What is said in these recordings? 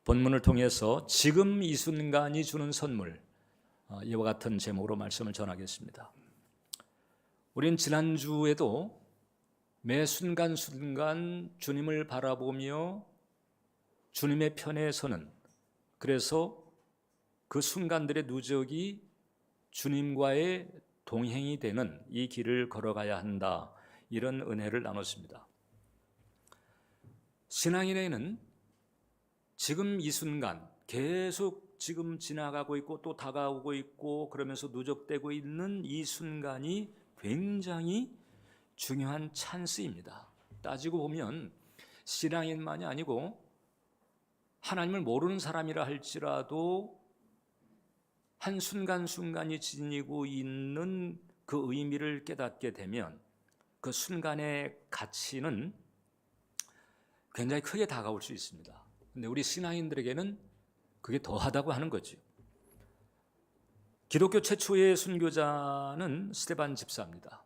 본문을 통해서 지금 이 순간이 주는 선물, 이와 같은 제목으로 말씀을 전하겠습니다. 우린 지난주에도 매 순간순간 주님을 바라보며 주님의 편에 서는, 그래서 그 순간들의 누적이 주님과의 동행이 되는 이 길을 걸어가야 한다, 이런 은혜를 나눴습니다. 신앙인에게는 지금 이 순간 계속 지금 지나가고 있고 또 다가오고 있고 그러면서 누적되고 있는 이 순간이 굉장히 중요한 찬스입니다. 따지고 보면 신앙인만이 아니고 하나님을 모르는 사람이라 할지라도 한 순간순간이 지니고 있는 그 의미를 깨닫게 되면 그 순간의 가치는 굉장히 크게 다가올 수 있습니다. 근데 우리 신앙인들에게는 그게 더하다고 하는 거죠. 기독교 최초의 순교자는 스데반 집사입니다.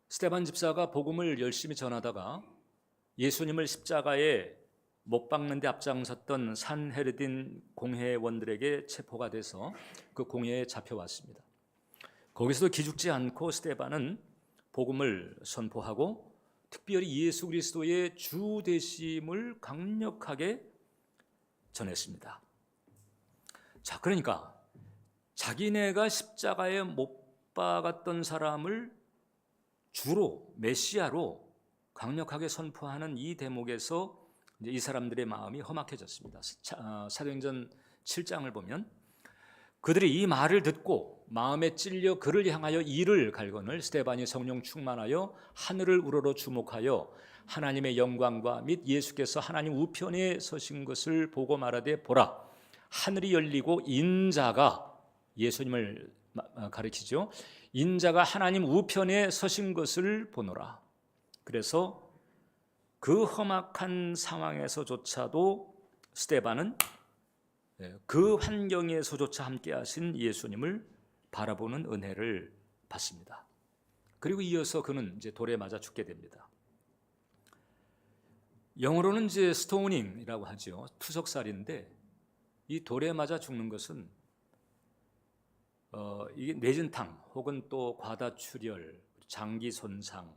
스데반 집사가 복음을 열심히 전하다가 예수님을 십자가에 못 박는 데 앞장섰던 산헤르딘 공회원들에게 체포가 돼서 그 공회에 잡혀왔습니다. 거기서도 기죽지 않고 스데반은 복음을 선포하고 특별히 예수 그리스도의 주 되심을 강력하게 전했습니다. 자, 그러니까 자기네가 십자가에 못 박았던 사람을 주로 메시아로 강력하게 선포하는 이 대목에서 이제 이 사람들의 마음이 험악해졌습니다. 사도행전 7장을 보면 그들이 이 말을 듣고 마음에 찔려 그를 향하여 이를 갈거늘 스데반이 성령 충만하여 하늘을 우러러 주목하여 하나님의 영광과 및 예수께서 하나님 우편에 서신 것을 보고 말하되 보라, 하늘이 열리고 인자가, 예수님을 가리키죠, 인자가 하나님 우편에 서신 것을 보노라. 그래서 그 험악한 상황에서조차도 스데반은 그 환경에서조차 함께 하신 예수님을 바라보는 은혜를 받습니다. 그리고 이어서 그는 이제 돌에 맞아 죽게 됩니다. 영어로는 이제 스토닝이라고 하죠. 투석살인데 이 돌에 맞아 죽는 것은 이게 뇌진탕 혹은 또 과다출혈, 장기 손상,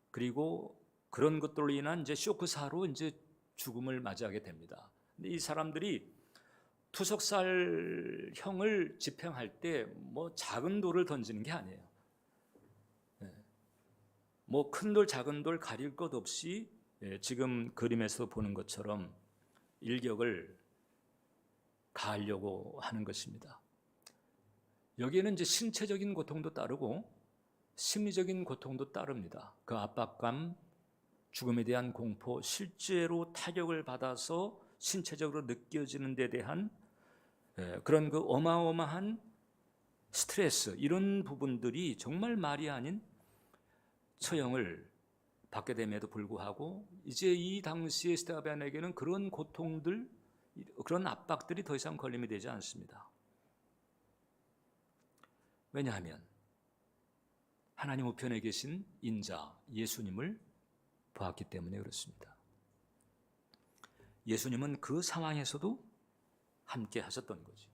그리고 그런 것들로 인한 이제 쇼크사로 이제 죽음을 맞이하게 됩니다. 근데 이 사람들이 투석살형을 집행할 때 뭐 작은 돌을 던지는 게 아니에요. 뭐 큰 돌 작은 돌 가릴 것 없이 지금 그림에서 보는 것처럼 일격을 가하려고 하는 것입니다. 여기에는 이제 신체적인 고통도 따르고 심리적인 고통도 따릅니다. 그 압박감, 죽음에 대한 공포, 실제로 타격을 받아서 신체적으로 느껴지는 데 대한 그런 그 어마어마한 스트레스, 이런 부분들이 정말 말이 아닌 처형을 받게 됨에도 불구하고 이제 이 당시의 스데반에게는 그런 고통들, 그런 압박들이 더 이상 걸림이 되지 않습니다. 왜냐하면 하나님 우편에 계신 인자 예수님을 보았기 때문에 그렇습니다. 예수님은 그 상황에서도 함께 하셨던 거죠.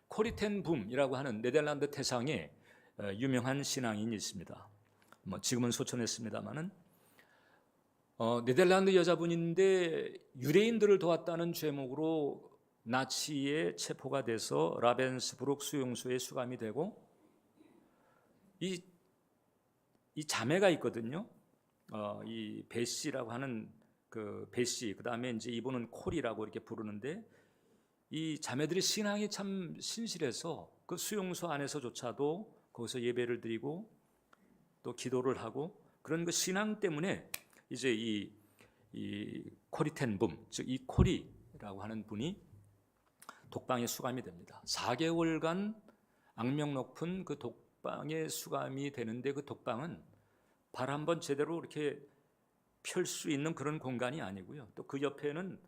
코리 텐 붐이라고 하는 네덜란드 태상에 유명한 신앙인이 있습니다. 지금은 소천했습니다마는 네덜란드 여자분인데 유대인들을 도왔다는 죄목으로 나치에 체포가 돼서 라벤스부르크 수용소에 수감이 되고 이 자매가 있거든요. 이 베시라고 하는 그 베시, 그 다음에 이제 이분은 콜이라고 이렇게 부르는데 이 자매들이 신앙이 참 신실해서 그 수용소 안에서조차도 거기서 예배를 드리고 또 기도를 하고 그런 그 신앙 때문에 이제 이 코리텐붐, 즉 이 콜이라고 하는 분이 독방에 수감이 됩니다. 4개월간 악명 높은 그 독방에 수감이 되는데 그 독방은 발 한번 제대로 이렇게 펼 수 있는 그런 공간이 아니고요. 또 그 옆에는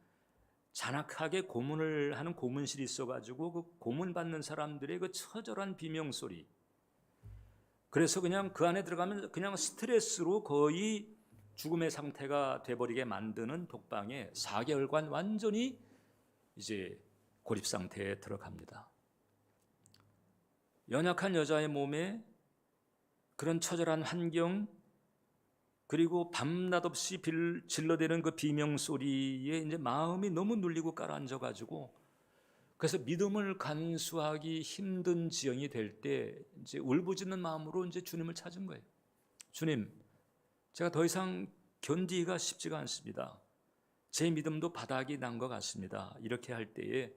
잔악하게 고문을 하는 고문실이 있어가지고 그 고문 받는 사람들의 그 처절한 비명소리, 그래서 그냥 그 안에 들어가면 그냥 스트레스로 거의 죽음의 상태가 돼버리게 만드는 독방에 4개월간 완전히 이제 고립 상태에 들어갑니다. 연약한 여자의 몸에 그런 처절한 환경, 그리고 밤낮 없이 질러대는 그 비명 소리에 이제 마음이 너무 눌리고 가라앉아 가지고, 그래서 믿음을 간수하기 힘든 지경이 될 때 이제 울부짖는 마음으로 이제 주님을 찾은 거예요. 주님, 제가 더 이상 견디기가 쉽지가 않습니다. 제 믿음도 바닥이 난 것 같습니다. 이렇게 할 때에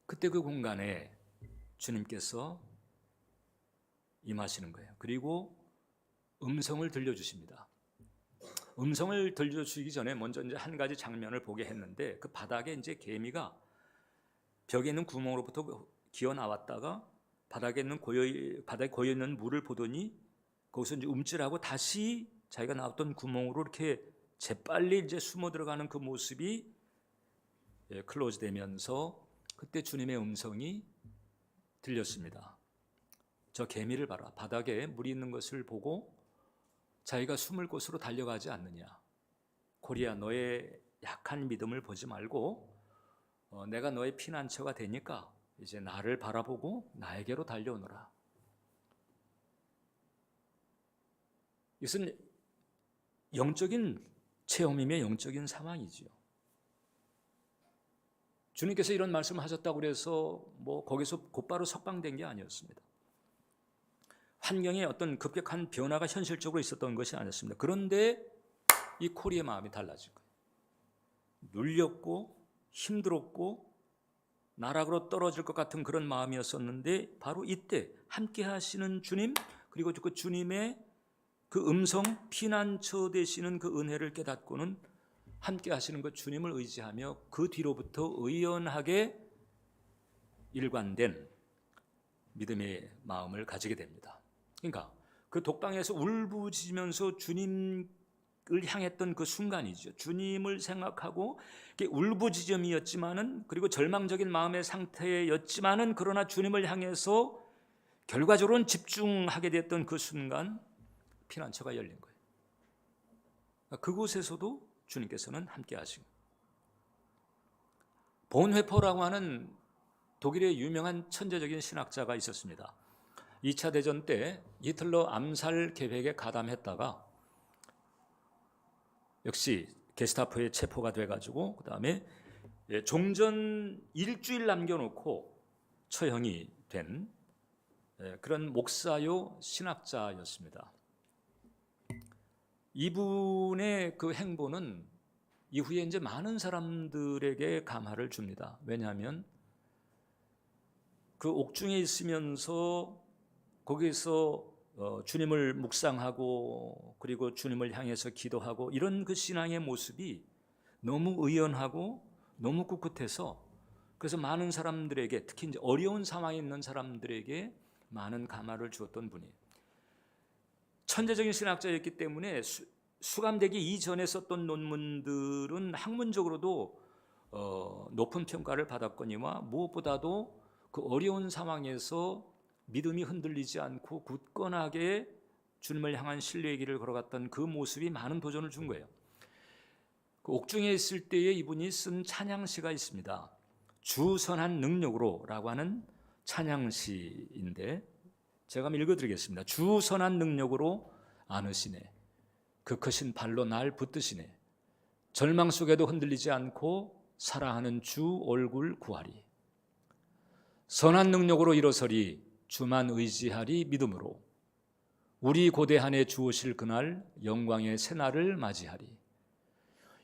그때 그 공간에 주님께서 임하시는 거예요. 그리고 음성을 들려주십니다. 음성을 들려주시기 전에 먼저 이제 한 가지 장면을 보게 했는데, 그 바닥에 이제 개미가 벽에 있는 구멍으로부터 기어 나왔다가 바닥에 고여 있는 물을 보더니 거기서 이제 움찔하고 다시 자기가 나왔던 구멍으로 이렇게 재빨리 이제 숨어 들어가는 그 모습이 클로즈되면서 그때 주님의 음성이 들렸습니다. 저 개미를 봐라. 바닥에 물이 있는 것을 보고 자기가 숨을 곳으로 달려가지 않느냐. 코리아, 너의 약한 믿음을 보지 말고 내가 너의 피난처가 되니까 이제 나를 바라보고 나에게로 달려오너라. 이것은 영적인 체험이며 영적인 상황이지요. 주님께서 이런 말씀을 하셨다고 해서 거기서 곧바로 석방된 게 아니었습니다. 환경에 어떤 급격한 변화가 현실적으로 있었던 것이 아니었습니다. 그런데 이 코리의 마음이 달라진 거예요. 눌렸고 힘들었고 나락으로 떨어질 것 같은 그런 마음이었었는데, 바로 이때 함께 하시는 주님, 그리고 그 주님의 그 음성, 피난처 되시는 그 은혜를 깨닫고는 함께 하시는 그 주님을 의지하며 그 뒤로부터 의연하게 일관된 믿음의 마음을 가지게 됩니다. 그러니까 그 독방에서 울부짖으면서 주님을 향했던 그 순간이죠. 주님을 생각하고 울부짖음이었지만은, 그리고 절망적인 마음의 상태였지만은, 그러나 주님을 향해서 결과적으로는 집중하게 됐던 그 순간 피난처가 열린 거예요. 그곳에서도 주님께서는 함께 하시고, 본회퍼라고 하는 독일의 유명한 천재적인 신학자가 있었습니다. 2차 대전 때 히틀러 암살 계획에 가담했다가 역시 게스타포에 체포가 돼가지고 그 다음에 종전 일주일 남겨놓고 처형이 된 그런 목사요 신학자였습니다. 이분의 그 행보는 이후에 이제 많은 사람들에게 감화를 줍니다. 왜냐하면 그 옥중에 있으면서 거기서 주님을 묵상하고 그리고 주님을 향해서 기도하고 이런 그 신앙의 모습이 너무 의연하고 너무 꿋꿋해서, 그래서 많은 사람들에게, 특히 이제 어려운 상황에 있는 사람들에게 많은 감화를 주었던 분이에요. 천재적인 신학자였기 때문에 수감되기 이전에 썼던 논문들은 학문적으로도 높은 평가를 받았거니와, 무엇보다도 그 어려운 상황에서 믿음이 흔들리지 않고 굳건하게 주님을 향한 신뢰의 길을 걸어갔던 그 모습이 많은 도전을 준 거예요. 그 옥중에 있을 때에 이분이 쓴 찬양시가 있습니다. 주 선한 능력으로 라고 하는 찬양시인데 제가 한번 읽어드리겠습니다. 주 선한 능력으로 안으시네, 그 크신 발로 날 붙드시네, 절망 속에도 흔들리지 않고 사랑하는 주 얼굴 구하리, 선한 능력으로 일어서리, 주만 의지하리 믿음으로, 우리 고대한에 주오실 그날 영광의 새날을 맞이하리.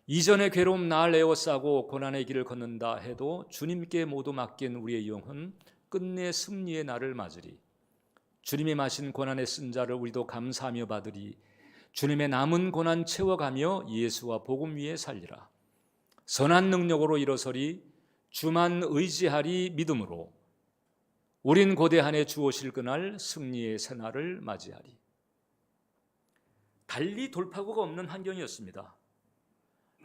이전의 괴로움 날 에워싸고 고난의 길을 걷는다 해도 주님께 모두 맡긴 우리의 영혼 끝내 승리의 날을 맞으리. 주님이 마신 고난의 쓴 자를 우리도 감사하며 받으리. 주님의 남은 고난 채워가며 예수와 복음 위에 살리라. 선한 능력으로 일어서리, 주만 의지하리 믿음으로, 우린 고대한에 주오실 그날 승리의 새날을 맞이하리. 달리 돌파구가 없는 환경이었습니다.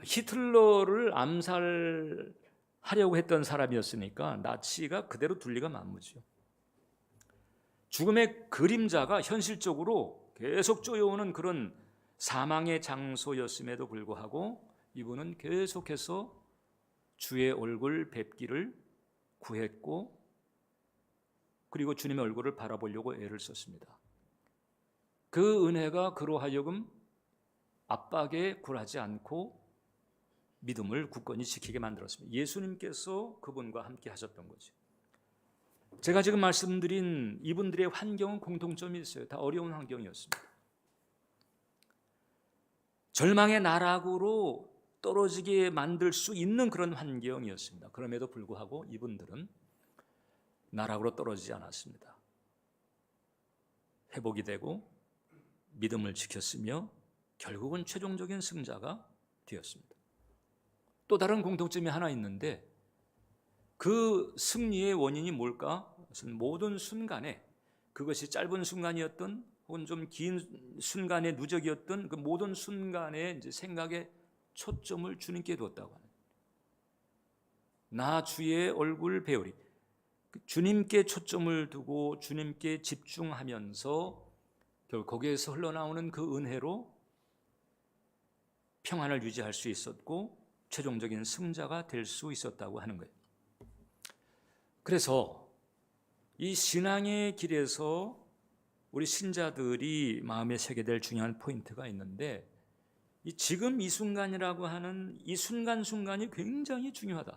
히틀러를 암살하려고 했던 사람이었으니까 나치가 그대로 둘리가 만무죠. 죽음의 그림자가 현실적으로 계속 쪼여오는 그런 사망의 장소였음에도 불구하고 이분은 계속해서 주의 얼굴 뵙기를 구했고, 그리고 주님의 얼굴을 바라보려고 애를 썼습니다. 그 은혜가 그로 하여금 압박에 굴하지 않고 믿음을 굳건히 지키게 만들었습니다. 예수님께서 그분과 함께 하셨던 거죠. 제가 지금 말씀드린 이분들의 환경은 공통점이 있어요. 다 어려운 환경이었습니다. 절망의 나락으로 떨어지게 만들 수 있는 그런 환경이었습니다. 그럼에도 불구하고 이분들은 나락으로 떨어지지 않았습니다. 회복이 되고 믿음을 지켰으며 결국은 최종적인 승자가 되었습니다. 또 다른 공통점이 하나 있는데, 그 승리의 원인이 뭘까? 모든 순간에, 그것이 짧은 순간이었던 혹은 좀 긴 순간의 누적이었던 그 모든 순간에 이제 생각에 초점을 주님께 두었다고 합니다. 나 주의 얼굴 배우리. 주님께 초점을 두고 주님께 집중하면서 결국 거기에서 흘러나오는 그 은혜로 평안을 유지할 수 있었고 최종적인 승자가 될 수 있었다고 하는 거예요. 그래서 이 신앙의 길에서 우리 신자들이 마음에 새게 될 중요한 포인트가 있는데, 지금 이 순간이라고 하는 이 순간순간이 굉장히 중요하다.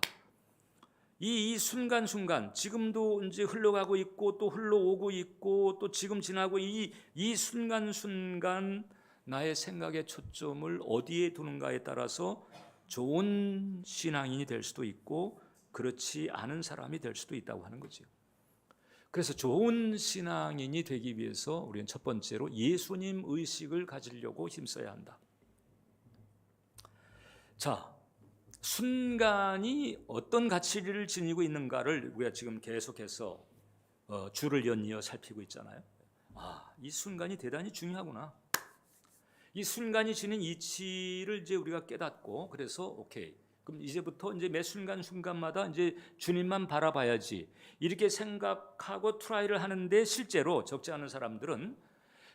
이 순간순간, 지금도 이제 흘러가고 있고 또 흘러오고 있고 또 지금 지나고 이 순간순간 나의 생각의 초점을 어디에 두는가에 따라서 좋은 신앙인이 될 수도 있고 그렇지 않은 사람이 될 수도 있다고 하는 거죠. 그래서 좋은 신앙인이 되기 위해서 우리는 첫 번째로 예수님 의식을 가지려고 힘써야 한다. 자, 순간이 어떤 가치를 지니고 있는가를 우리가 지금 계속해서 줄을 연이어 살피고 있잖아요. 이 순간이 대단히 중요하구나. 이 순간이 지닌 이치를 이제 우리가 깨닫고, 그래서 오케이, 그럼 이제부터 이제 매 순간순간마다 이제 주님만 바라봐야지, 이렇게 생각하고 트라이를 하는데 실제로 적지 않은 사람들은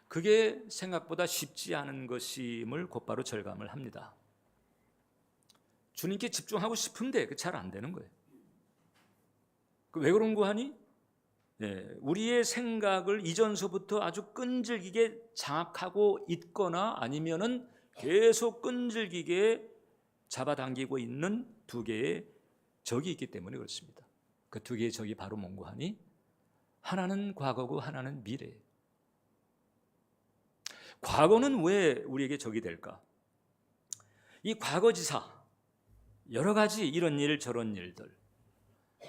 그게 생각보다 쉽지 않은 것임을 곧바로 절감을 합니다. 주님께 집중하고 싶은데 잘 안 되는 거예요. 왜 그런 거 하니? 우리의 생각을 이전서부터 아주 끈질기게 장악하고 있거나 아니면은 계속 끈질기게 잡아당기고 있는 두 개의 적이 있기 때문에 그렇습니다. 그 두 개의 적이 바로 뭔고 하니? 하나는 과거고 하나는 미래예요. 과거는 왜 우리에게 적이 될까? 이 과거지사, 여러 가지 이런 일 저런 일들,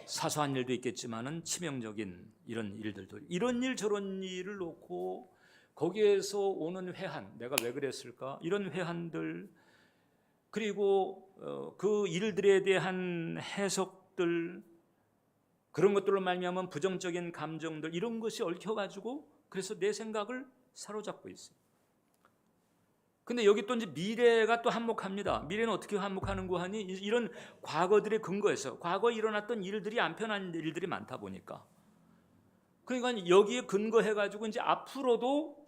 사소한 일도 있겠지만은 치명적인 이런 일들도, 이런 일 저런 일을 놓고 거기에서 오는 회한, 내가 왜 그랬을까? 이런 회한들, 그리고 그 일들에 대한 해석들, 그런 것들로 말미암은 부정적인 감정들, 이런 것이 얽혀가지고 그래서 내 생각을 사로잡고 있어요. 근데 여기 또 이제 미래가 또 한몫합니다. 미래는 어떻게 한몫하는고 하니, 이런 과거들의 근거에서 과거에 일어났던 일들이 안 편한 일들이 많다 보니까, 그러니까 여기에 근거해가지고 이제 앞으로도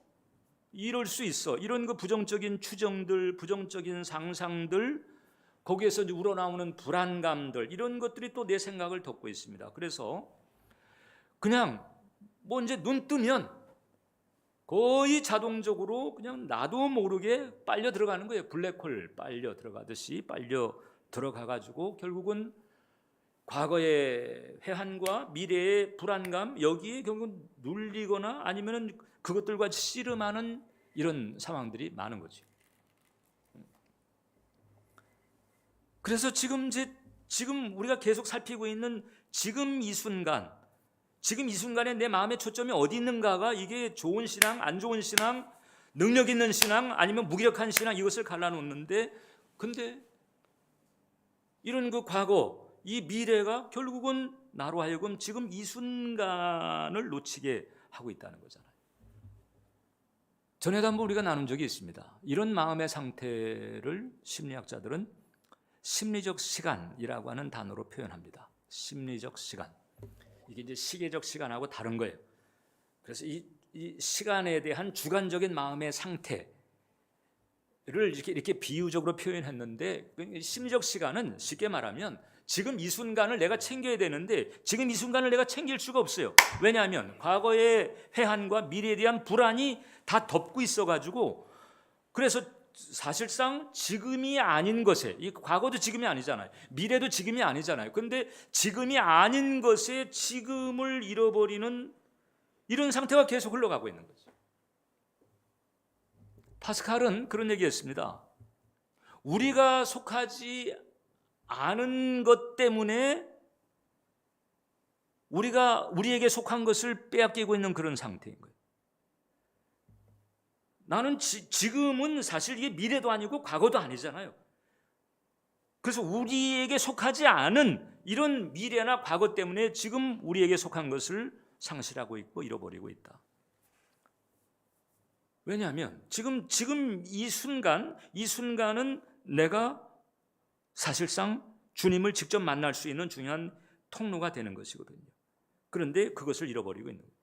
이럴 수 있어. 이런 그 부정적인 추정들, 부정적인 상상들, 거기에서 이제 우러나오는 불안감들, 이런 것들이 또 내 생각을 덮고 있습니다. 그래서 그냥 뭐 이제 눈 뜨면 거의 자동적으로 그냥 나도 모르게 빨려 들어가는 거예요. 블랙홀 빨려 들어가듯이 빨려 들어가가지고 결국은 과거의 회한과 미래의 불안감, 여기에 결국 눌리거나 아니면 그것들과 씨름하는 이런 상황들이 많은 거죠. 그래서 지금 우리가 계속 살피고 있는 지금 이 순간에 내 마음의 초점이 어디 있는가가, 이게 좋은 신앙, 안 좋은 신앙, 능력 있는 신앙, 아니면 무기력한 신앙, 이것을 갈라놓는데, 근데 이런 그 과거, 이 미래가 결국은 나로 하여금 지금 이 순간을 놓치게 하고 있다는 거잖아요. 전에도 한번 우리가 나눈 적이 있습니다. 이런 마음의 상태를 심리학자들은 심리적 시간이라고 하는 단어로 표현합니다. 심리적 시간. 이게 이제 시계적 시간하고 다른 거예요. 그래서 이 시간에 대한 주관적인 마음의 상태, 이렇게 비유적으로 표현했는데, 심리적 시간은 쉽게 말하면 지금 이 순간을 내가 챙겨야 되는데 지금 이 순간을 내가 챙길 수가 없어요. 왜냐하면 과거의 회한과 미래에 대한 불안이 다 덮고 있어가지고, 그래서 사실상 지금이 아닌 것에, 이 과거도 지금이 아니잖아요. 미래도 지금이 아니잖아요. 그런데 지금이 아닌 것에 지금을 잃어버리는 이런 상태가 계속 흘러가고 있는 거죠. 파스칼은 그런 얘기했습니다. 우리가 속하지 않은 것 때문에 우리에게 속한 것을 빼앗기고 있는 그런 상태인 거예요. 나는 지금은 사실 이게 미래도 아니고 과거도 아니잖아요. 그래서 우리에게 속하지 않은 이런 미래나 과거 때문에 지금 우리에게 속한 것을 상실하고 있고 잃어버리고 있다. 왜냐하면 지금 이 순간은 내가 사실상 주님을 직접 만날 수 있는 중요한 통로가 되는 것이거든요. 그런데 그것을 잃어버리고 있는 거예요.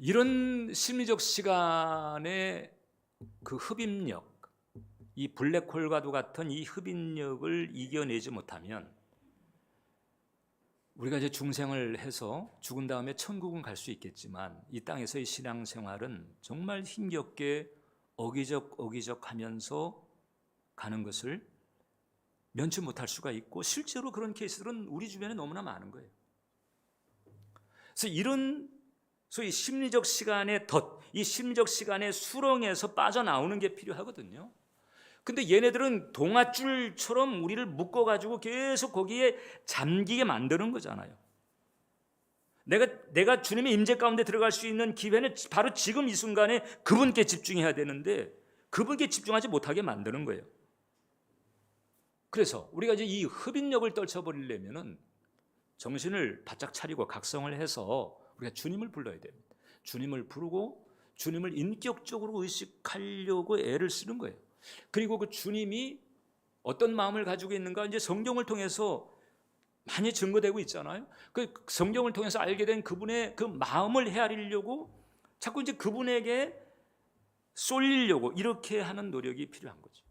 이런 심리적 시간의 그 흡입력, 이 블랙홀과도 같은 이 흡입력을 이겨내지 못하면 우리가 이제 중생을 해서 죽은 다음에 천국은 갈 수 있겠지만 이 땅에서의 신앙생활은 정말 힘겹게 어기적 하면서 가는 것을 면치 못할 수가 있고, 실제로 그런 케이스들은 우리 주변에 너무나 많은 거예요. 그래서 이런 소위 심리적 시간의 이 심리적 시간의 수렁에서 빠져나오는 게 필요하거든요. 근데 얘네들은 동아줄처럼 우리를 묶어가지고 계속 거기에 잠기게 만드는 거잖아요. 내가 주님의 임재 가운데 들어갈 수 있는 기회는 바로 지금 이 순간에 그분께 집중해야 되는데 그분께 집중하지 못하게 만드는 거예요. 그래서 우리가 이제 이 흡입력을 떨쳐버리려면은 정신을 바짝 차리고 각성을 해서 우리가 주님을 불러야 됩니다. 주님을 부르고 주님을 인격적으로 의식하려고 애를 쓰는 거예요. 그리고 그 주님이 어떤 마음을 가지고 있는가 이제 성경을 통해서 많이 증거되고 있잖아요. 그 성경을 통해서 알게 된 그분의 그 마음을 헤아리려고 자꾸 이제 그분에게 쏠리려고 이렇게 하는 노력이 필요한 거죠.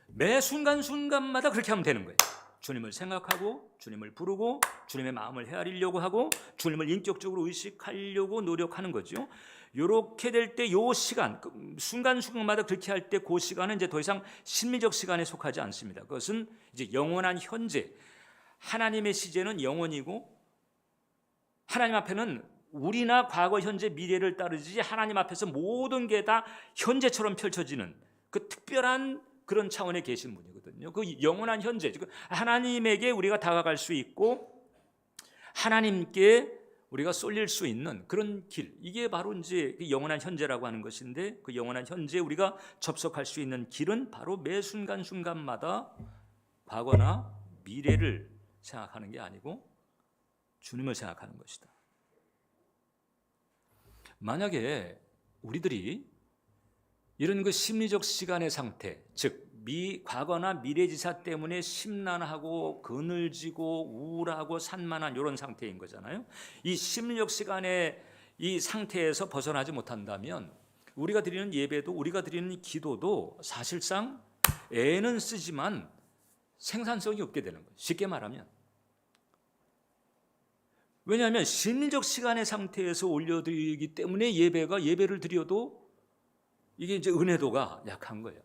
매 순간순간마다 그렇게 하면 되는 거예요. 주님을 생각하고 주님을 부르고 주님의 마음을 헤아리려고 하고 주님을 인격적으로 의식하려고 노력하는 거죠. 이렇게 될 때 요 시간, 순간순간마다 그렇게 할 때 그 시간은 이제 더 이상 심리적 시간에 속하지 않습니다. 그것은 이제 영원한 현재, 하나님의 시제는 영원이고 하나님 앞에는 우리나 과거, 현재, 미래를 따르지 하나님 앞에서 모든 게 다 현재처럼 펼쳐지는 그 특별한 그런 차원에 계신 분이거든요. 그 영원한 현재, 하나님에게 우리가 다가갈 수 있고 하나님께 우리가 쏠릴 수 있는 그런 길, 이게 바로 이제 영원한 현재라고 하는 것인데, 그 영원한 현재에 우리가 접속할 수 있는 길은 바로 매 순간순간마다 과거나 미래를 생각하는 게 아니고 주님을 생각하는 것이다. 만약에 우리들이 이런 그 심리적 시간의 상태, 즉 과거나 미래지사 때문에 심란하고 그늘지고 우울하고 산만한 이런 상태인 거잖아요. 이 심리적 시간의 이 상태에서 벗어나지 못한다면 우리가 드리는 예배도 우리가 드리는 기도도 사실상 애는 쓰지만 생산성이 없게 되는 거예요. 쉽게 말하면. 왜냐하면 심리적 시간의 상태에서 올려드리기 때문에 예배를 드려도 이게 이제 은혜도가 약한 거예요.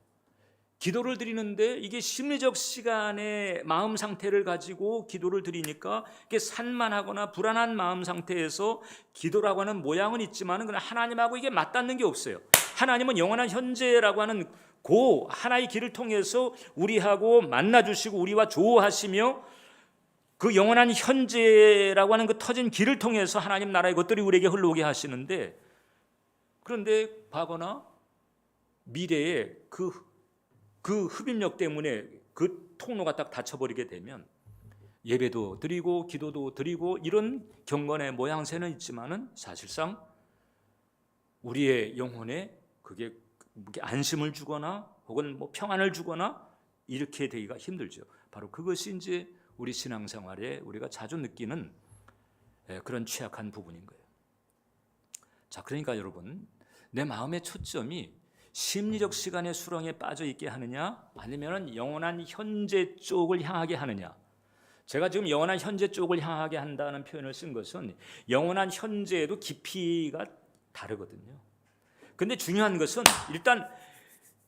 기도를 드리는데 이게 심리적 시간의 마음 상태를 가지고 기도를 드리니까 이게 산만하거나 불안한 마음 상태에서 기도라고 하는 모양은 있지만 그냥 하나님하고 이게 맞닿는 게 없어요. 하나님은 영원한 현재라고 하는 그 하나의 길을 통해서 우리하고 만나주시고 우리와 조화하시며 그 영원한 현재라고 하는 그 터진 길을 통해서 하나님 나라의 것들이 우리에게 흘러오게 하시는데, 그런데 과거나 미래에 그 흡입력 때문에 그 통로가 딱 닫혀버리게 되면 예배도 드리고 기도도 드리고 이런 경건의 모양새는 있지만은 사실상 우리의 영혼에 그게 안심을 주거나 혹은 뭐 평안을 주거나 이렇게 되기가 힘들죠. 바로 그것이 이제 우리 신앙생활에 우리가 자주 느끼는 그런 취약한 부분인 거예요. 자, 그러니까 여러분, 내 마음의 초점이 심리적 시간의 수렁에 빠져 있게 하느냐, 아니면 영원한 현재 쪽을 향하게 하느냐. 제가 지금 영원한 현재 쪽을 향하게 한다는 표현을 쓴 것은 영원한 현재에도 깊이가 다르거든요. 근데 중요한 것은 일단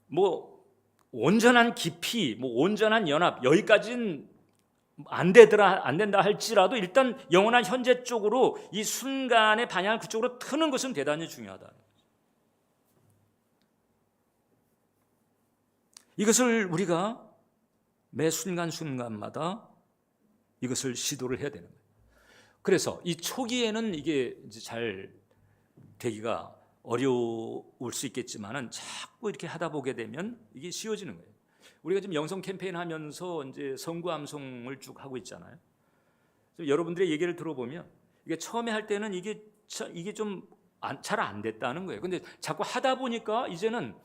뭐 온전한 깊이, 뭐 온전한 연합, 여기까지는 안 된다 할지라도 일단 영원한 현재 쪽으로 이 순간의 방향을 그쪽으로 트는 것은 대단히 중요하다. 이것을 우리가 매 순간순간마다 이것을 시도를 해야 되는 거예요. 그래서 이 초기에는 이게 이제 잘 되기가 어려울 수 있겠지만은 자꾸 이렇게 하다 보게 되면 이게 쉬워지는 거예요. 우리가 지금 영성 캠페인 하면서 이제 성구 암송을 쭉 하고 있잖아요. 여러분들의 얘기를 들어보면 이게 처음에 할 때는 이게 좀 잘 안 됐다는 거예요. 근데 자꾸 하다 보니까 이제는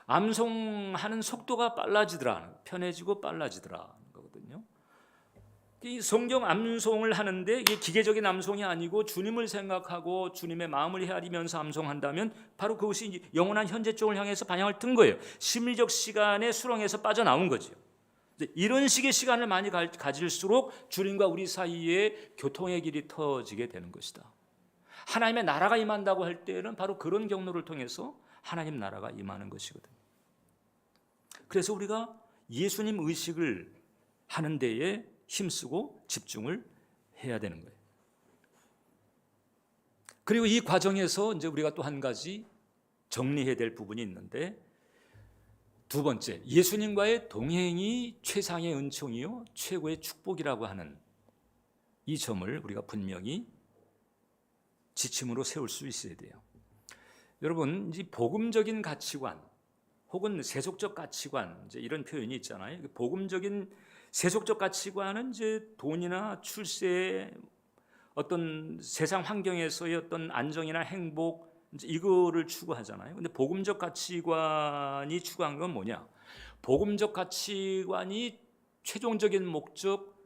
암송하는 속도가 빨라지더라, 편해지고 빨라지더라 거거든요. 이 성경 암송을 하는데 이게 기계적인 암송이 아니고 주님을 생각하고 주님의 마음을 헤아리면서 암송한다면 바로 그것이 영원한 현재 쪽을 향해서 방향을 튼 거예요. 심리적 시간의 수렁에서 빠져나온 거죠. 이런 식의 시간을 많이 가질수록 주님과 우리 사이에 교통의 길이 터지게 되는 것이다. 하나님의 나라가 임한다고 할 때는 바로 그런 경로를 통해서 하나님 나라가 임하는 것이거든요. 그래서 우리가 예수님 의식을 하는 데에 힘쓰고 집중을 해야 되는 거예요. 그리고 이 과정에서 이제 우리가 또 한 가지 정리해야 될 부분이 있는데, 두 번째, 예수님과의 동행이 최상의 은총이요 최고의 축복이라고 하는 이 점을 우리가 분명히 지침으로 세울 수 있어야 돼요. 여러분, 이 복음적인 가치관 혹은 세속적 가치관, 이제 이런 표현이 있잖아요. 복음적인 세속적 가치관은 이제 돈이나 출세, 어떤 세상 환경에서의 어떤 안정이나 행복, 이제 이거를 추구하잖아요. 근데 복음적 가치관이 추구한 건 뭐냐? 복음적 가치관이 최종적인 목적,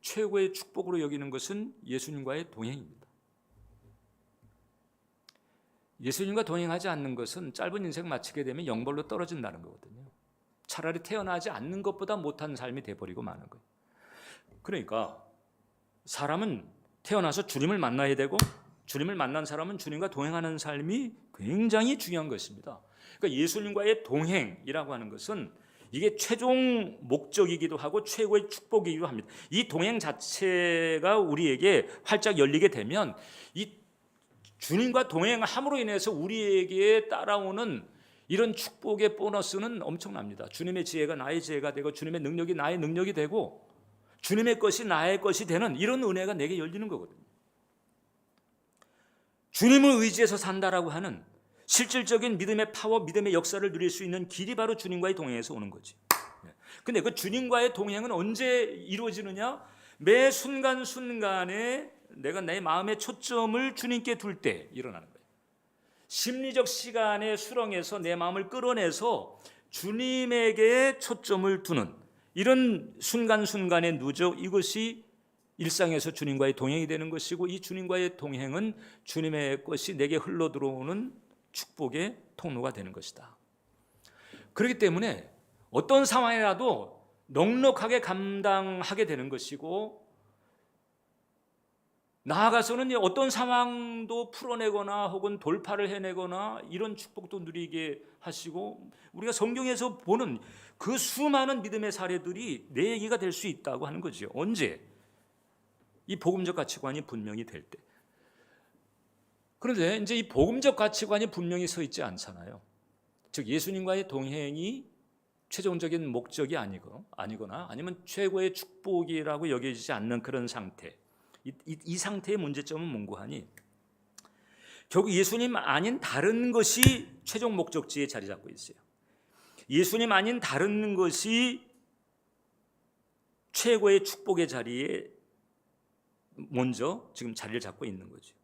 최고의 축복으로 여기는 것은 예수님과의 동행입니다. 예수님과 동행하지 않는 것은 짧은 인생 마치게 되면 영벌로 떨어진다는 거거든요. 차라리 태어나지 않는 것보다 못한 삶이 돼버리고 마는 거예요. 그러니까 사람은 태어나서 주님을 만나야 되고, 주님을 만난 사람은 주님과 동행하는 삶이 굉장히 중요한 것입니다. 그러니까 예수님과의 동행이라고 하는 것은 이게 최종 목적이기도 하고 최고의 축복이기도 합니다. 이 동행 자체가 우리에게 활짝 열리게 되면 이 주님과 동행함으로 인해서 우리에게 따라오는 이런 축복의 보너스는 엄청납니다. 주님의 지혜가 나의 지혜가 되고, 주님의 능력이 나의 능력이 되고, 주님의 것이 나의 것이 되는 이런 은혜가 내게 열리는 거거든요. 주님을 의지해서 산다라고 하는 실질적인 믿음의 파워, 믿음의 역사를 누릴 수 있는 길이 바로 주님과의 동행에서 오는 거지. 근데 그 주님과의 동행은 언제 이루어지느냐? 매 순간순간에 내가 내 마음의 초점을 주님께 둘 때 일어나는 거예요. 심리적 시간의 수렁에서 내 마음을 끌어내서 주님에게 초점을 두는 이런 순간순간의 누적, 이것이 일상에서 주님과의 동행이 되는 것이고, 이 주님과의 동행은 주님의 것이 내게 흘러 들어오는 축복의 통로가 되는 것이다. 그렇기 때문에 어떤 상황이라도 넉넉하게 감당하게 되는 것이고, 나아가서는 어떤 상황도 풀어내거나 혹은 돌파를 해내거나 이런 축복도 누리게 하시고, 우리가 성경에서 보는 그 수많은 믿음의 사례들이 내 얘기가 될 수 있다고 하는 거죠. 언제? 이 복음적 가치관이 분명히 될 때. 그런데 이제 이 복음적 가치관이 분명히 서 있지 않잖아요. 즉 예수님과의 동행이 최종적인 목적이 아니거나 아니면 최고의 축복이라고 여겨지지 않는 그런 상태. 이 상태의 문제점은 문고하니 결국 예수님 아닌 다른 것이 최종 목적지에 자리 잡고 있어요. 예수님 아닌 다른 것이 최고의 축복의 자리에 먼저 지금 자리를 잡고 있는 거죠.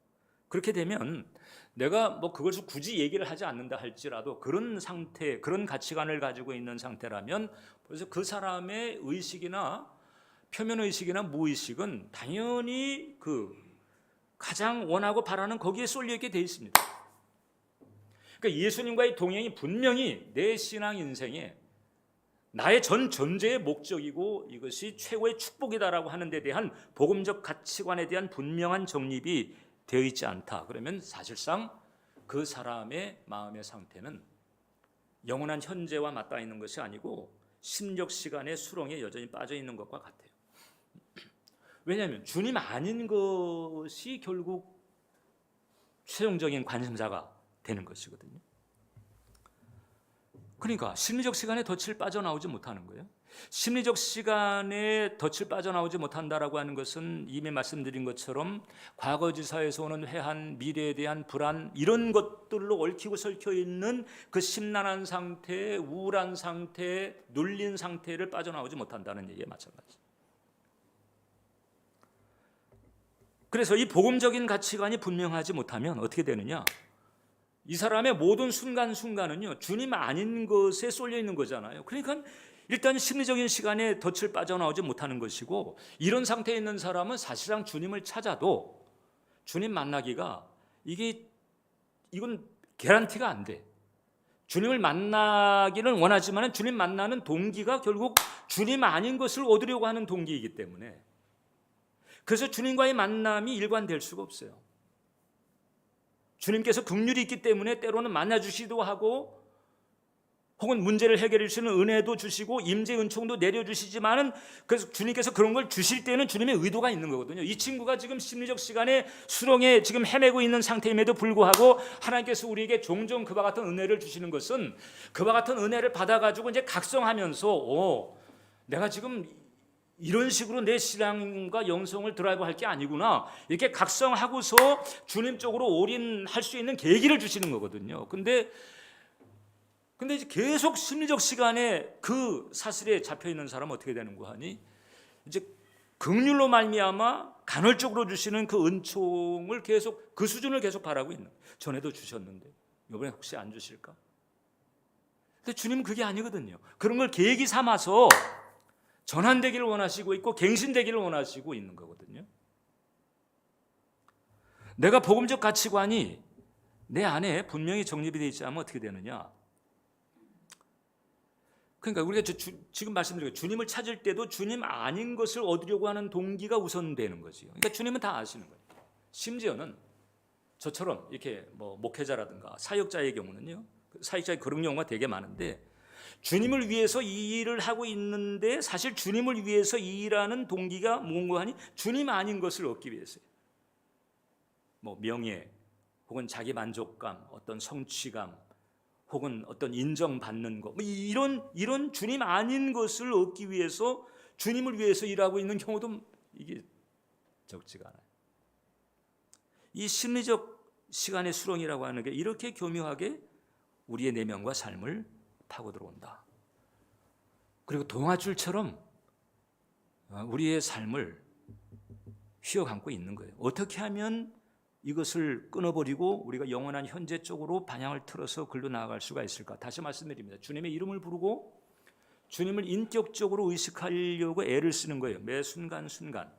그렇게 되면 내가 뭐 그것을 굳이 얘기를 하지 않는다 할지라도 그런 상태, 그런 가치관을 가지고 있는 상태라면 벌써 그 사람의 의식이나 표면의식이나 무의식은 당연히 그 가장 원하고 바라는 거기에 쏠려 있게 돼 있습니다. 그러니까 예수님과의 동행이 분명히 내 신앙 인생에 나의 전 존재의 목적이고 이것이 최고의 축복이다라고 하는 데 대한 복음적 가치관에 대한 분명한 정립이 되어 있지 않다. 그러면 사실상 그 사람의 마음의 상태는 영원한 현재와 맞닿아 있는 것이 아니고 심적 시간의 수렁에 여전히 빠져 있는 것과 같아요. 왜냐하면 주님 아닌 것이 결국 최종적인 관심사가 되는 것이거든요. 그러니까 심리적 시간에 덫을 빠져나오지 못하는 거예요. 심리적 시간에 덫을 빠져나오지 못한다라고 하는 것은 이미 말씀드린 것처럼 과거지사에서 오는 회한, 미래에 대한 불안 이런 것들로 얽히고 설켜 있는 그 심란한 상태, 우울한 상태, 눌린 상태를 빠져나오지 못한다는 얘기에 마찬가지죠. 그래서 이 복음적인 가치관이 분명하지 못하면 어떻게 되느냐? 이 사람의 모든 순간순간은요 주님 아닌 것에 쏠려 있는 거잖아요. 그러니까 일단 심리적인 시간에 덫을 빠져나오지 못하는 것이고, 이런 상태에 있는 사람은 사실상 주님을 찾아도 주님 만나기가 이건 개런티가 안 돼. 주님을 만나기를 원하지만 주님 만나는 동기가 결국 주님 아닌 것을 얻으려고 하는 동기이기 때문에, 그래서 주님과의 만남이 일관될 수가 없어요. 주님께서 긍휼이 있기 때문에 때로는 만나주시기도 하고, 혹은 문제를 해결해 주시는 은혜도 주시고 임재 은총도 내려주시지만은, 그래서 주님께서 그런 걸 주실 때는 주님의 의도가 있는 거거든요. 이 친구가 지금 심리적 시간에 수렁에 지금 헤매고 있는 상태임에도 불구하고 하나님께서 우리에게 종종 그와 같은 은혜를 주시는 것은, 그와 같은 은혜를 받아가지고 이제 각성하면서 내가 지금 이런 식으로 내 신앙과 영성을 드라이브할 게 아니구나, 이렇게 각성하고서 주님 쪽으로 올인할 수 있는 계기를 주시는 거거든요. 근데 이제 계속 심리적 시간에 그 사슬에 잡혀 있는 사람은 어떻게 되는 거 하니? 이제 긍휼로 말미암아 간헐적으로 주시는 그 은총을 계속, 그 수준을 계속 바라고 있는. 전에도 주셨는데 이번에 혹시 안 주실까? 근데 주님은 그게 아니거든요. 그런 걸 계기 삼아서 전환되기를 원하시고 있고 갱신되기를 원하시고 있는 거거든요. 내가 복음적 가치관이 내 안에 분명히 정립이 되어 있지 않으면 어떻게 되느냐? 그러니까 우리가 지금 말씀드린 주님을 찾을 때도 주님 아닌 것을 얻으려고 하는 동기가 우선되는 거지요. 그러니까 주님은 다 아시는 거예요. 심지어는 저처럼 이렇게 뭐 목회자라든가 사역자의 경우는요, 사역자의 그런 경우가 되게 많은데, 주님을 위해서 이 일을 하고 있는데 사실 주님을 위해서 이 일하는 동기가 뭔가 하니 주님 아닌 것을 얻기 위해서요. 뭐 명예, 혹은 자기 만족감, 어떤 성취감, 혹은 어떤 인정받는 것, 이런 주님 아닌 것을 얻기 위해서 주님을 위해서 일하고 있는 경우도 이게 적지가 않아요. 이 심리적 시간의 수렁이라고 하는 게 이렇게 교묘하게 우리의 내면과 삶을 파고 들어온다. 그리고 동아줄처럼 우리의 삶을 휘어감고 있는 거예요. 어떻게 하면 이것을 끊어버리고 우리가 영원한 현재 쪽으로 방향을 틀어서 글로 나아갈 수가 있을까? 다시 말씀드립니다. 주님의 이름을 부르고 주님을 인격적으로 의식하려고 애를 쓰는 거예요. 매 순간순간.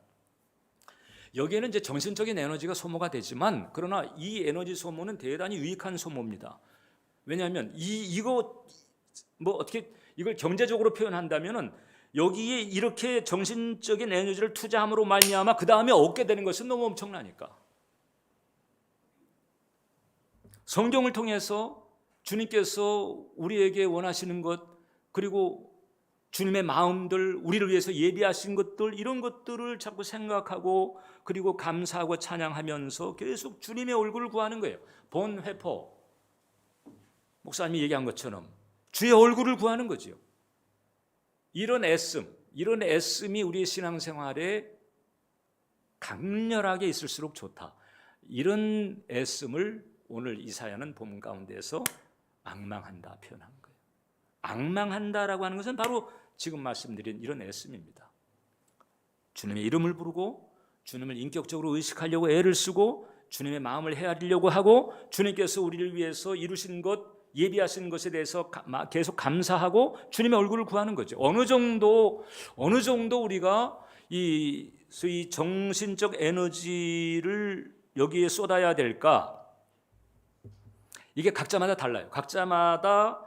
여기에는 이제 정신적인 에너지가 소모가 되지만, 그러나 이 에너지 소모는 대단히 유익한 소모입니다. 왜냐하면 이거 뭐 어떻게 이걸 경제적으로 표현한다면은, 여기에 이렇게 정신적인 에너지를 투자함으로 말미암아 그 다음에 얻게 되는 것은 너무 엄청나니까. 성경을 통해서 주님께서 우리에게 원하시는 것, 그리고 주님의 마음들, 우리를 위해서 예비하신 것들, 이런 것들을 자꾸 생각하고 그리고 감사하고 찬양하면서 계속 주님의 얼굴을 구하는 거예요. 본회포 목사님이 얘기한 것처럼 주의 얼굴을 구하는 거죠. 이런 애씀이 우리의 신앙생활에 강렬하게 있을수록 좋다. 이런 애씀을 오늘 이사야는 본문 가운데서 앙망한다 표현한 거예요. 앙망한다라고 하는 것은 바로 지금 말씀드린 이런 애씀입니다. 주님의 이름을 부르고 주님을 인격적으로 의식하려고 애를 쓰고 주님의 마음을 헤아리려고 하고, 주님께서 우리를 위해서 이루신 것, 예비하신 것에 대해서 계속 감사하고 주님의 얼굴을 구하는 거죠. 어느 정도 우리가 이 정신적 에너지를 여기에 쏟아야 될까? 이게 각자마다 달라요. 각자마다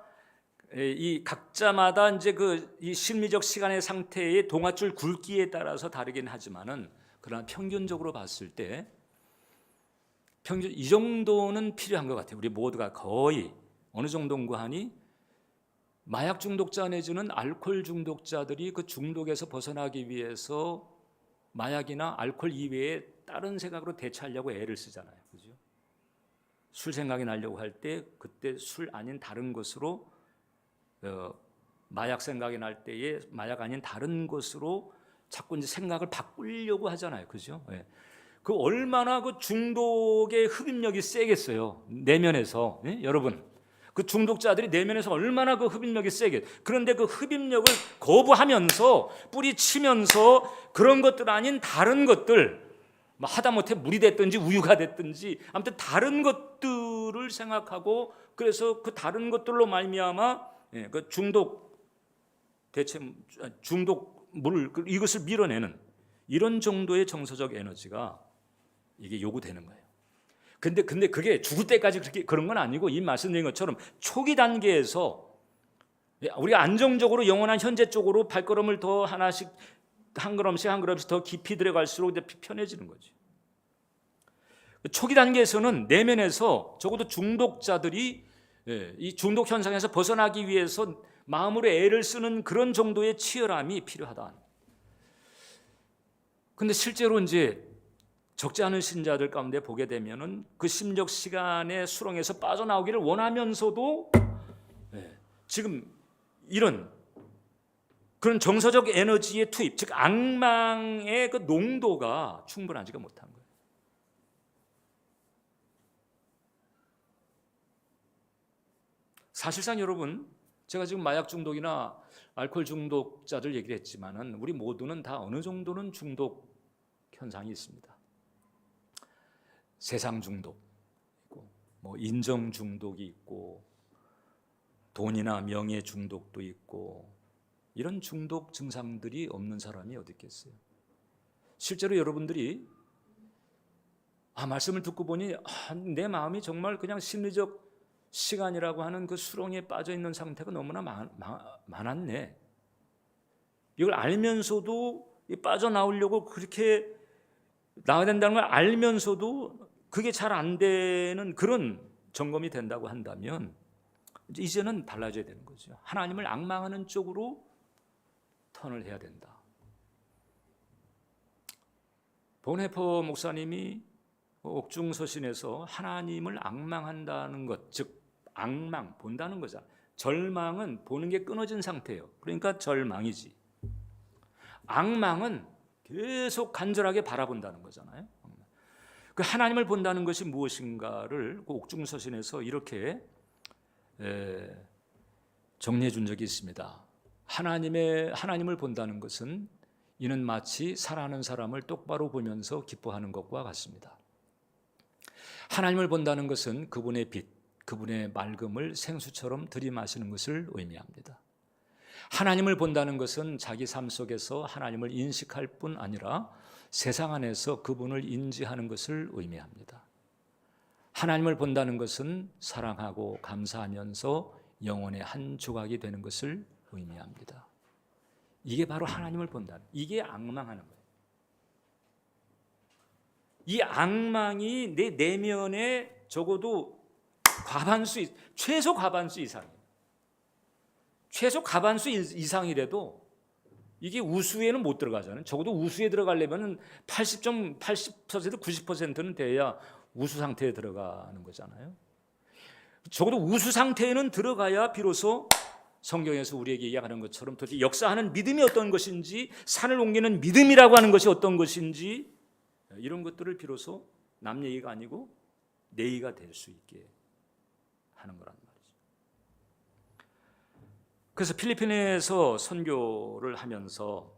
이제 이 심리적 시간의 상태의 동아줄 굵기에 따라서 다르긴 하지만은, 그러나 평균적으로 봤을 때 평균 이 정도는 필요한 것 같아요. 우리 모두가 거의 어느 정도인가 하니, 마약 중독자 내지는 알코올 중독자들이 그 중독에서 벗어나기 위해서 마약이나 알코올 이외에 다른 생각으로 대처하려고 애를 쓰잖아요. 그죠? 술 생각이 나려고 할 때 그때 술 아닌 다른 것으로, 마약 생각이 날 때에 마약 아닌 다른 것으로 자꾸 이제 생각을 바꾸려고 하잖아요. 그죠? 예. 그 얼마나 그 중독의 흡입력이 세겠어요. 내면에서. 예? 여러분, 그 중독자들이 내면에서 얼마나 그 흡입력이 세게. 그런데 그 흡입력을 거부하면서 뿌리치면서 그런 것들 아닌 다른 것들, 하다못해 물이 됐든지 우유가 됐든지 아무튼 다른 것들을 생각하고, 그래서 그 다른 것들로 말미암아 그 중독물 이것을 밀어내는 이런 정도의 정서적 에너지가 이게 요구되는 거예요. 근데 그게 죽을 때까지 그런 건 아니고, 이 말씀드린 것처럼 초기 단계에서 우리가 안정적으로 영원한 현재 쪽으로 발걸음을 더 하나씩 한 걸음씩 더 깊이 들어갈수록 이제 편해지는 거지. 초기 단계에서는 내면에서 적어도 중독자들이 이 중독 현상에서 벗어나기 위해서 마음으로 애를 쓰는 그런 정도의 치열함이 필요하다. 근데 실제로 이제 적지 않은 신자들 가운데 보게 되면은 그 심적 시간의 수렁에서 빠져나오기를 원하면서도 지금 이런 그런 정서적 에너지의 투입, 즉 악망의 그 농도가 충분하지가 못한 거예요. 사실상 여러분, 제가 지금 마약 중독이나 알코올 중독자들 얘기를 했지만은 우리 모두는 다 어느 정도는 중독 현상이 있습니다. 세상 중독 있고, 인정 중독이 있고, 돈이나 명예 중독도 있고, 이런 중독 증상들이 없는 사람이 어디 있겠어요? 실제로 여러분들이 말씀을 듣고 보니 내 마음이 정말 그냥 심리적 시간이라고 하는 그 수렁에 빠져 있는 상태가 너무나 많았네. 이걸 알면서도 빠져나오려고 그렇게 나와야 된다는 걸 알면서도 그게 잘 안 되는 그런 점검이 된다고 한다면, 이제는 달라져야 되는 거죠. 하나님을 앙망하는 쪽으로 턴을 해야 된다. 본헤퍼 목사님이 옥중서신에서 하나님을 앙망한다는 것, 즉 앙망, 본다는 거잖아. 절망은 보는 게 끊어진 상태예요. 그러니까 절망이지. 앙망은 계속 간절하게 바라본다는 거잖아요. 그 하나님을 본다는 것이 무엇인가를 옥중서신에서 이렇게 정리해 준 적이 있습니다. 하나님을 본다는 것은 이는 마치 사랑하는 사람을 똑바로 보면서 기뻐하는 것과 같습니다. 하나님을 본다는 것은 그분의 빛, 그분의 맑음을 생수처럼 들이마시는 것을 의미합니다. 하나님을 본다는 것은 자기 삶 속에서 하나님을 인식할 뿐 아니라 세상 안에서 그분을 인지하는 것을 의미합니다. 하나님을 본다는 것은 사랑하고 감사하면서 영혼의 한 조각이 되는 것을 의미합니다. 이게 바로 하나님을 본다는, 이게 앙망하는 거예요. 이 앙망이 내 내면에 적어도 최소 과반수 이상이에요. 최소 과반수 이상이라도 이게 우수에는 못 들어가잖아요. 적어도 우수에 들어가려면 80%, 90%는 돼야 우수 상태에 들어가는 거잖아요. 적어도 우수 상태에는 들어가야 비로소 성경에서 우리에게 이야기하는 것처럼 도대체 역사하는 믿음이 어떤 것인지, 산을 옮기는 믿음이라고 하는 것이 어떤 것인지, 이런 것들을 비로소 남 얘기가 아니고 내 얘기가 될 수 있게 하는 거란 말이죠. 그래서 필리핀에서 선교를 하면서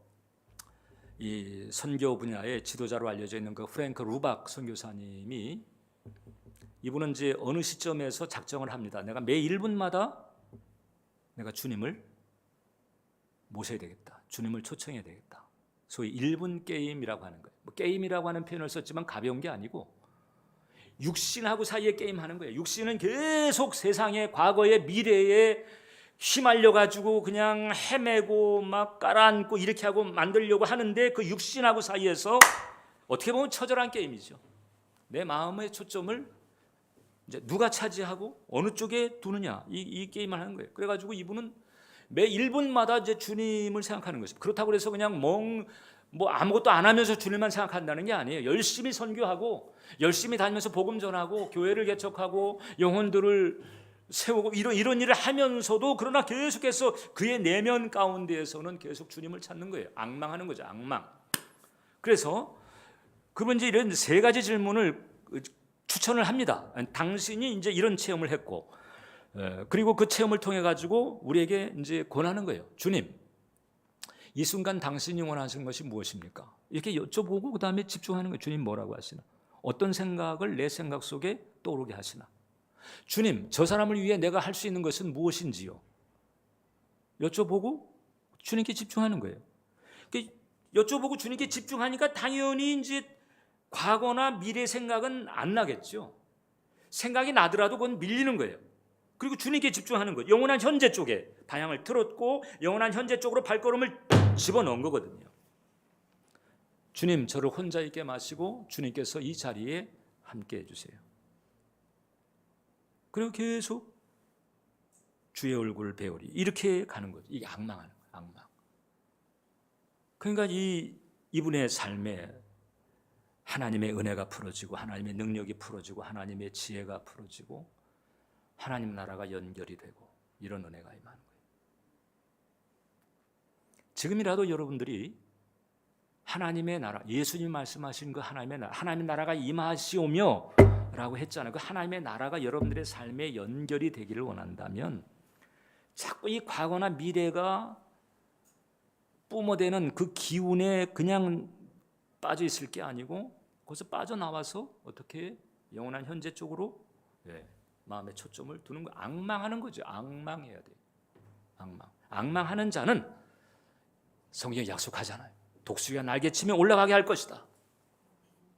이 선교 분야의 지도자로 알려져 있는 그 프랭크 루박 선교사님이, 이분은 이제 어느 시점에서 작정을 합니다. 내가 매 1분마다 내가 주님을 모셔야 되겠다. 주님을 초청해야 되겠다. 소위 1분 게임이라고 하는 거예요. 게임이라고 하는 표현을 썼지만 가벼운 게 아니고 육신하고 사이에 게임하는 거예요. 육신은 계속 세상에, 과거에, 미래에 휘말려가지고 그냥 헤매고 막 깔아앉고 이렇게 하고 만들려고 하는데, 그 육신하고 사이에서 어떻게 보면 처절한 게임이죠. 내 마음의 초점을 이제 누가 차지하고 어느 쪽에 두느냐, 이 게임을 하는 거예요. 그래가지고 이분은 매 1분마다 이제 주님을 생각하는 것입니다. 그렇다고 해서 그냥 뭐 아무것도 안 하면서 주님만 생각한다는 게 아니에요. 열심히 선교하고 열심히 다니면서 복음 전하고 교회를 개척하고 영혼들을 세우고 이런 일을 하면서도, 그러나 계속해서 그의 내면 가운데에서는 계속 주님을 찾는 거예요. 앙망하는 거죠. 앙망. 그래서 그분 이제 이런 세 가지 질문을 추천을 합니다. 당신이 이제 이런 체험을 했고, 그리고 그 체험을 통해 가지고 우리에게 이제 권하는 거예요. 주님, 이 순간 당신이 원하시는 것이 무엇입니까? 이렇게 여쭤보고 그 다음에 집중하는 거예요. 주님 뭐라고 하시나? 어떤 생각을 내 생각 속에 떠오르게 하시나? 주님, 저 사람을 위해 내가 할 수 있는 것은 무엇인지요? 여쭤보고 주님께 집중하는 거예요. 여쭤보고 주님께 집중하니까 당연히 이제 과거나 미래 생각은 안 나겠죠. 생각이 나더라도 그건 밀리는 거예요. 그리고 주님께 집중하는 거예요. 영원한 현재 쪽에 방향을 틀었고 영원한 현재 쪽으로 발걸음을 집어넣은 거거든요. 주님, 저를 혼자 있게 마시고 주님께서 이 자리에 함께 해주세요. 그리고 계속 주의 얼굴을 배우리, 이렇게 가는 거죠. 이게 앙망하는 거예요. 앙망. 그러니까 이분의 삶에 하나님의 은혜가 풀어지고 하나님의 능력이 풀어지고 하나님의 지혜가 풀어지고 하나님 나라가 연결이 되고, 이런 은혜가 임하는 거예요. 지금이라도 여러분들이 하나님의 나라, 예수님 말씀하신 그 하나님의 나라가 임하시오며 라고 했잖아요. 그 하나님의 나라가 여러분들의 삶에 연결이 되기를 원한다면 자꾸 이 과거나 미래가 뿜어대는 그 기운에 그냥 빠져 있을 게 아니고, 거기서 빠져나와서 어떻게 영원한 현재 쪽으로 마음의 초점을 두는 거, 앙망하는 거죠. 앙망해야 돼요. 앙망하는 자는 성경이 약속하잖아요. 독수리가 날개치며 올라가게 할 것이다.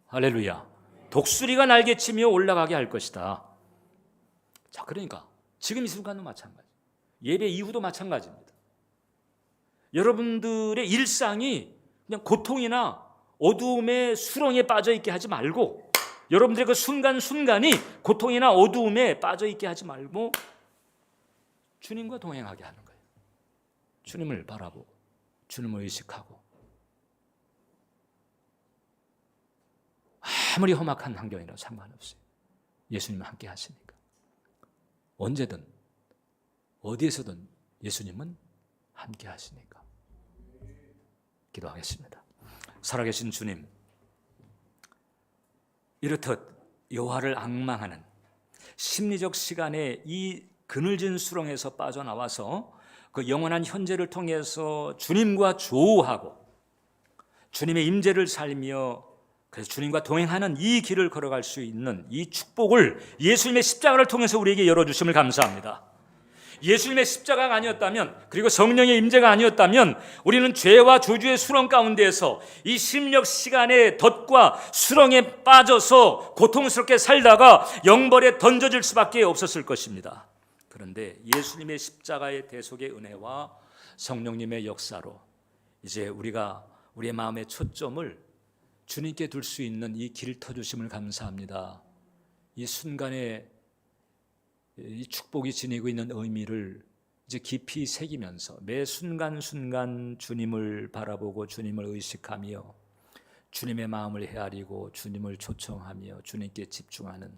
할렐루야. 독수리가 날개치며 올라가게 할 것이다. 자, 그러니까 지금 이 순간도 마찬가지, 예배 이후도 마찬가지입니다. 여러분들의 일상이 그냥 고통이나 어두움의 수렁에 빠져 있게 하지 말고, 여러분들의 그 순간순간이 고통이나 어두움에 빠져 있게 하지 말고 주님과 동행하게 하는 거예요. 주님을 바라보고 주님을 의식하고, 아무리 험악한 환경이라도 상관없어요. 예수님 함께 하시니까. 언제든 어디에서든 예수님은 함께 하시니까. 기도하겠습니다. 살아계신 주님, 이렇듯 여호와를 앙망하는 심리적 시간에 이 그늘진 수렁에서 빠져나와서 그 영원한 현재를 통해서 주님과 조우하고 주님의 임재를 살며, 그래서 주님과 동행하는 이 길을 걸어갈 수 있는 이 축복을 예수님의 십자가를 통해서 우리에게 열어주심을 감사합니다. 예수님의 십자가가 아니었다면, 그리고 성령의 임재가 아니었다면 우리는 죄와 저주의 수렁 가운데에서 이 심력 시간의 덫과 수렁에 빠져서 고통스럽게 살다가 영벌에 던져질 수밖에 없었을 것입니다. 그런데 예수님의 십자가의 대속의 은혜와 성령님의 역사로 이제 우리가 우리의 마음의 초점을 주님께 둘 수 있는 이 길 터주심을 감사합니다. 이 순간에 이 축복이 지니고 있는 의미를 이제 깊이 새기면서 매 순간순간 주님을 바라보고 주님을 의식하며 주님의 마음을 헤아리고 주님을 초청하며 주님께 집중하는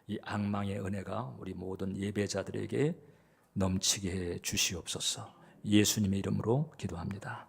이 앙망의 은혜가 우리 모든 예배자들에게 넘치게 해 주시옵소서. 예수님의 이름으로 기도합니다.